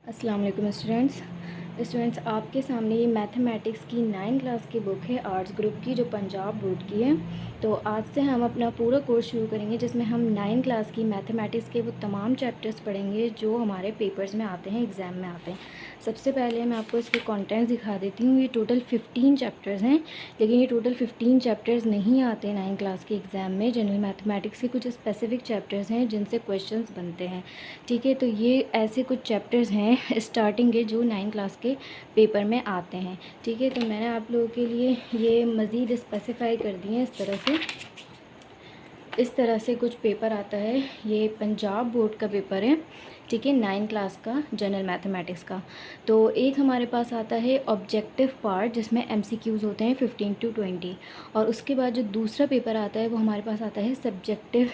अस्सलाम वालेकुम स्टूडेंट्स, आपके सामने ये मैथमेटिक्स की 9 क्लास की बुक है आर्ट्स ग्रुप की, जो पंजाब बोर्ड की है। तो आज से हम अपना पूरा कोर्स शुरू करेंगे, जिसमें हम 9 क्लास की मैथमेटिक्स के वो तमाम चैप्टर्स पढ़ेंगे जो हमारे पेपर्स में आते हैं, एग्ज़ाम में आते हैं। सबसे पहले मैं आपको इसके कंटेंट्स दिखा देती हूँ। ये टोटल 15 चैप्टर्स हैं, लेकिन ये टोटल 15 चैप्टर्स नहीं आते 9 क्लास के एग्ज़ाम में। जनरल मैथमेटिक्स के कुछ स्पेसिफिक चैप्टर्स हैं जिनसे क्वेश्चंस बनते हैं। ठीक है, तो ये ऐसे कुछ चैप्टर्स हैं स्टार्टिंग के जो 9 क्लास के पेपर में आते हैं। ठीक है, तो मैंने आप लोगों के लिए ये मज़ीद स्पेसिफाई कर दिए हैं इस तरह से कुछ पेपर आता है। ये पंजाब बोर्ड का पेपर है, ठीक है, 9 क्लास का जनरल मैथमेटिक्स का। तो एक हमारे पास आता है ऑब्जेक्टिव पार्ट, जिसमें एमसीक्यूज़ होते हैं 15 to 20। और उसके बाद जो दूसरा पेपर आता है वो हमारे पास आता है सब्जेक्टिव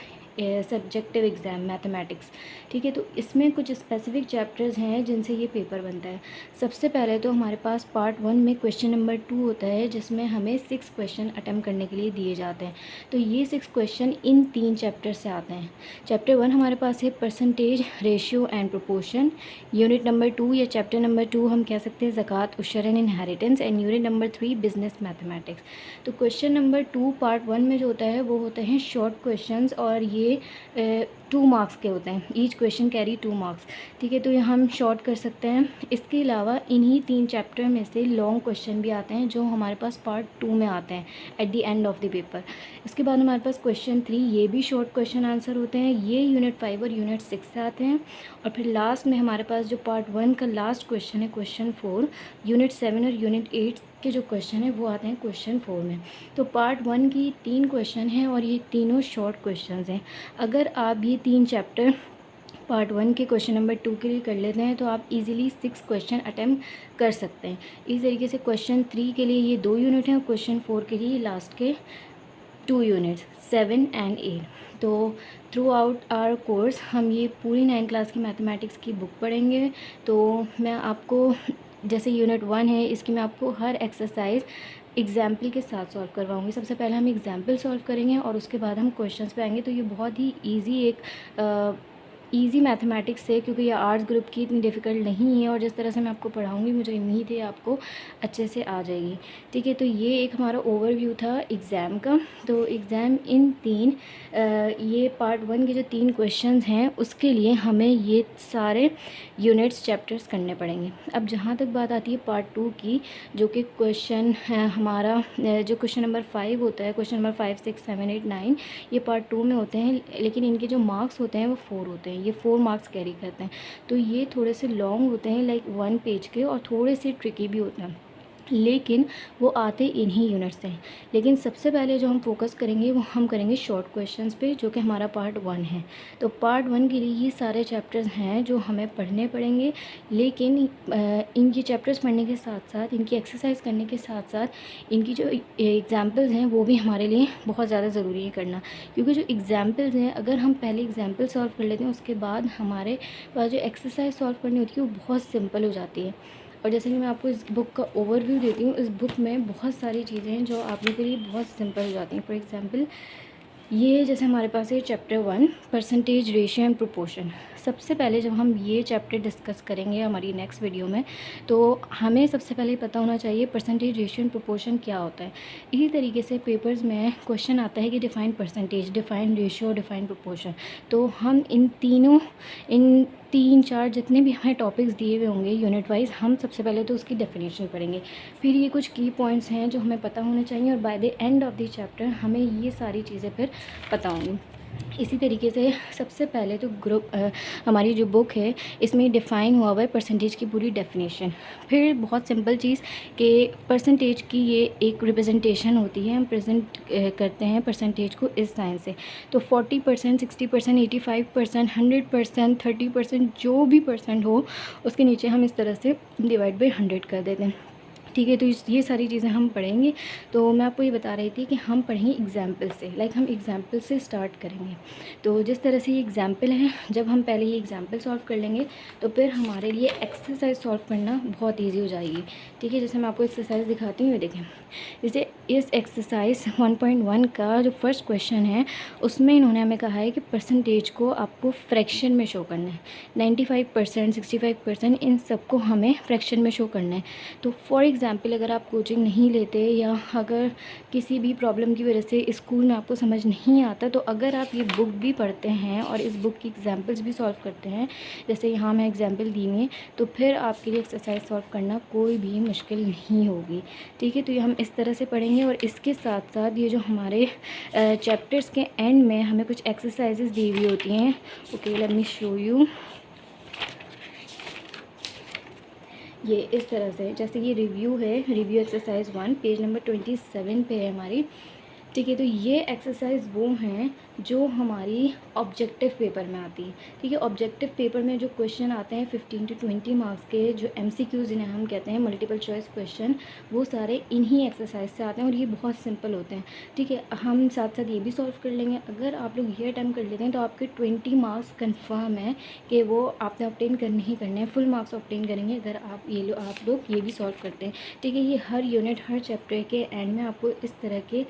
एग्ज़ाम मैथमेटिक्स। ठीक है, तो इसमें कुछ स्पेसिफिक चैप्टर्स हैं जिनसे ये पेपर बनता है। सबसे पहले तो हमारे पास पार्ट 1 में क्वेश्चन नंबर 2 होता है, जिसमें हमें 6 क्वेश्चन अटैम्प्ट करने के लिए दिए जाते हैं। तो ये 6 क्वेश्चन इन 3 चैप्टर से आते हैं। चैप्टर 1 हमारे पास है percentage, ratio and proportion. Unit number 2 या चैप्टर नंबर 2 हम कह सकते हैं ज़कात, उशर and inheritance. And unit number 3 business mathematics. तो क्वेश्चन नंबर 2 पार्ट 1 में जो होता है वो होते हैं शॉर्ट क्वेश्चंस, और ये 2 मार्क्स के होते हैं। Each question carry 2 marks. ठीक है, तो ये हम शॉर्ट कर सकते हैं। इसके अलावा इन्हीं 3 चैप्टर में से लॉन्ग क्वेश्चन भी आते हैं, जो हमारे पास पार्ट 2 में आते हैं at the end of the paper. इसके बाद हमारे पास क्वेश्चन 3, ये भी शॉर्ट क्वेश्चन आंसर होते हैं। ये यूनिट 5 और यूनिट 6 से आते हैं। और फिर लास्ट में हमारे पास जो पार्ट 1 का लास्ट क्वेश्चन है, क्वेश्चन 4, यूनिट 7 और यूनिट 8 के जो क्वेश्चन है वो आते हैं क्वेश्चन 4 में। तो पार्ट 1 की 3 क्वेश्चन हैं और ये तीनों शॉर्ट क्वेश्चंस हैं। अगर आप ये 3 चैप्टर पार्ट 1 के क्वेश्चन नंबर 2 के लिए कर लेते हैं तो आप इजीली 6 क्वेश्चन अटैम्प्ट कर सकते हैं। इस तरीके से क्वेश्चन 3 के लिए ये 2 यूनिट हैं और क्वेश्चन 4 के लिए लास्ट के 2 यूनिट्स 7 एंड 8। तो थ्रू आउट आवर कोर्स हम ये पूरी 9 क्लास की मैथमेटिक्स की बुक पढ़ेंगे। तो मैं आपको, जैसे यूनिट 1 है, इसकी मैं आपको हर एक्सरसाइज एग्जाम्पल के साथ सॉल्व करवाऊंगी। सबसे पहले हम एग्जाम्पल सॉल्व करेंगे और उसके बाद हम क्वेश्चंस पे आएंगे। तो ये बहुत ही ईजी मैथमेटिक्स है, क्योंकि ये आर्ट्स ग्रुप की इतनी डिफ़िकल्ट नहीं है, और जिस तरह से मैं आपको पढ़ाऊँगी मुझे उम्मीद है आपको अच्छे से आ जाएगी। ठीक है, तो ये एक हमारा ओवरव्यू था एग्ज़ाम का। तो एग्ज़ाम इन 3 ये पार्ट 1 के जो 3 क्वेश्चंस हैं उसके लिए हमें ये सारे यूनिट्स चैप्टर्स करने पड़ेंगे। अब जहाँ तक बात आती है पार्ट 2 की, जो कि क्वेश्चन है हमारा, जो क्वेश्चन नंबर 5 होता है, क्वेश्चन नंबर 5, 6, 7, 8, 9 ये पार्ट 2 में होते हैं, लेकिन इनके जो मार्क्स होते हैं वो 4 होते हैं। ये 4 मार्क्स कैरी करते हैं। तो ये थोड़े से लॉन्ग होते हैं, लाइक 1 पेज के, और थोड़े से ट्रिकी भी होते हैं, लेकिन वो आते इन्हीं यूनिट से। लेकिन सबसे पहले जो हम फोकस करेंगे वो हम करेंगे शॉर्ट क्वेश्चंस पे, जो कि हमारा पार्ट 1 है। तो पार्ट 1 के लिए ये सारे चैप्टर्स हैं जो हमें पढ़ने पड़ेंगे, लेकिन इनके चैप्टर्स पढ़ने के साथ साथ, इनकी एक्सरसाइज करने के साथ साथ, इनकी जो एग्जाम्पल्स हैं वो भी हमारे लिए बहुत ज़्यादा ज़रूरी है करना। क्योंकि जो एग्जाम्पल्स हैं, अगर हम पहले एग्जाम्पल सॉल्व कर लेते हैं, उसके बाद हमारे पास जो एक्सरसाइज सॉल्व करनी होती है वो बहुत सिंपल हो जाती है। और जैसे कि मैं आपको इस बुक का ओवरव्यू देती हूँ, इस बुक में बहुत सारी चीज़ें हैं जो आप लोगों के लिए बहुत सिंपल हो जाती हैं। फॉर एग्जांपल, ये जैसे हमारे पास है chapter 1 percentage, ratio and proportion. सबसे पहले जब हम ये चैप्टर डिस्कस करेंगे हमारी नेक्स्ट वीडियो में, तो हमें सबसे पहले पता होना चाहिए परसेंटेज, रेशियो एंड प्रोपोर्शन क्या होता है। इसी तरीके से पेपर्स में क्वेश्चन आता है कि define percentage, define ratio, define proportion. तो हम इन 3-4 जितने भी हमें टॉपिक्स दिए हुए होंगे यूनिट वाइज, हम सबसे पहले तो उसकी डेफिनेशन पढ़ेंगे। फिर ये कुछ की पॉइंट्स हैं जो हमें पता होने चाहिए, और by the end of the chapter हमें ये सारी चीज़ें फिर पता होंगी। इसी तरीके से सबसे पहले तो हमारी जो बुक है इसमें डिफ़ाइन हुआ हुआ है परसेंटेज की पूरी डेफिनेशन। फिर बहुत सिंपल चीज़ कि परसेंटेज की ये एक रिप्रेजेंटेशन होती है, हम प्रेजेंट करते हैं परसेंटेज को इस साइन से। तो 40%, 60%, 85%, 100%, 30%, जो भी परसेंट हो उसके नीचे हम इस तरह से डिवाइड बाई 100 कर देते हैं। ठीक है, तो ये सारी चीज़ें हम पढ़ेंगे। तो मैं आपको ये बता रही थी कि हम पढ़ेंगे एग्जाम्पल से, लाइक हम एग्जाम्पल से स्टार्ट करेंगे। तो जिस तरह से ये एग्जाम्पल है, जब हम पहले ये एग्जाम्पल सॉल्व कर लेंगे तो फिर हमारे लिए एक्सरसाइज सॉल्व करना बहुत ईजी हो जाएगी। ठीक है, जैसे मैं आपको एक्सरसाइज दिखाती हूँ, ये देखें। जैसे इस एक्सरसाइज 1.1 का जो फर्स्ट क्वेश्चन है उसमें इन्होंने हमें कहा है कि परसेंटेज को आपको फ्रैक्शन में शो करना है। 95%, 65% इन सबको हमें फ्रैक्शन में शो करना है। तो फॉर एग्ज़ाम्पल अगर आप कोचिंग नहीं लेते या अगर किसी भी प्रॉब्लम की वजह से स्कूल में आपको समझ नहीं आता, तो अगर आप ये बुक भी पढ़ते हैं और इस बुक की एग्जाम्पल्स भी सॉल्व करते हैं, जैसे यहाँ मैं एग्जाम्पल दी हुई है, तो फिर आपके लिए एक्सरसाइज सॉल्व करना कोई भी मुश्किल नहीं होगी। ठीक है, तो ये हम इस तरह से पढ़ेंगे और इसके साथ साथ ये जो हमारे चैप्टर्स के एंड में हमें कुछ एक्सरसाइजेस दी हुई होती हैं। Okay, let me show you. ये इस तरह से, जैसे ये रिव्यू है, रिव्यू एक्सरसाइज 1 पेज नंबर 27 पे है हमारी। ठीक है, तो ये एक्सरसाइज वो हैं जो हमारी ऑब्जेक्टिव पेपर में आती है। ठीक है, ऑब्जेक्टिव पेपर में जो क्वेश्चन आते हैं 15 to 20 मार्क्स के, जो MCQs जिन्हें हम कहते हैं, मल्टीपल चॉइस क्वेश्चन, वो सारे इन्हीं एक्सरसाइज से आते हैं और ये बहुत सिंपल होते हैं। ठीक है, हम साथ साथ ये भी सॉल्व कर लेंगे। अगर आप लोग ये अटैम्प्ट कर लेते हैं तो आपके 20 मार्क्स कन्फर्म है कि वो आपने ऑब्टेन करने ही करने हैं, फुल मार्क्स ऑब्टेन करेंगे अगर आप लोग ये भी सॉल्व करते हैं। ठीक है, ये हर यूनिट, हर चैप्टर के एंड में आपको इस तरह के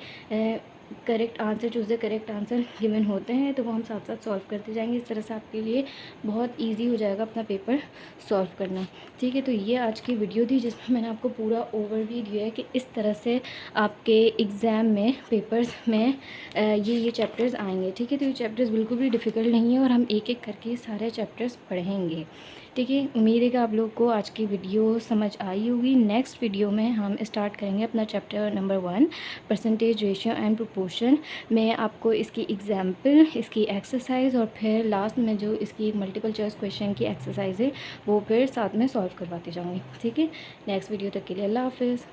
correct answer, choose the correct answer given होते हैं, तो वो हम साथ साथ सॉल्व करते जाएंगे। इस तरह से आपके लिए बहुत इजी हो जाएगा अपना पेपर सॉल्व करना। ठीक है, तो ये आज की वीडियो थी जिसमें मैंने आपको पूरा ओवरव्यू दिया है कि इस तरह से आपके एग्ज़ाम में, पेपर्स में ये चैप्टर्स आएंगे। ठीक है, तो ये चैप्टर्स बिल्कुल भी डिफ़िकल्ट नहीं है और हम एक एक करके सारे चैप्टर्स पढ़ेंगे। ठीक है, उम्मीद है कि आप लोग को आज की वीडियो समझ आई होगी। नेक्स्ट वीडियो में हम स्टार्ट करेंगे अपना chapter number 1, percentage, ratio and proportion. मैं आपको इसकी एग्जाम्पल, इसकी एक्सरसाइज और फिर लास्ट में जो इसकी मल्टीपल चॉइस क्वेश्चन की एक्सरसाइज है वो फिर साथ में सॉल्व करवाती जाऊँगी। ठीक है, नेक्स्ट वीडियो तक के लिए अल्लाह हाफ़िज़।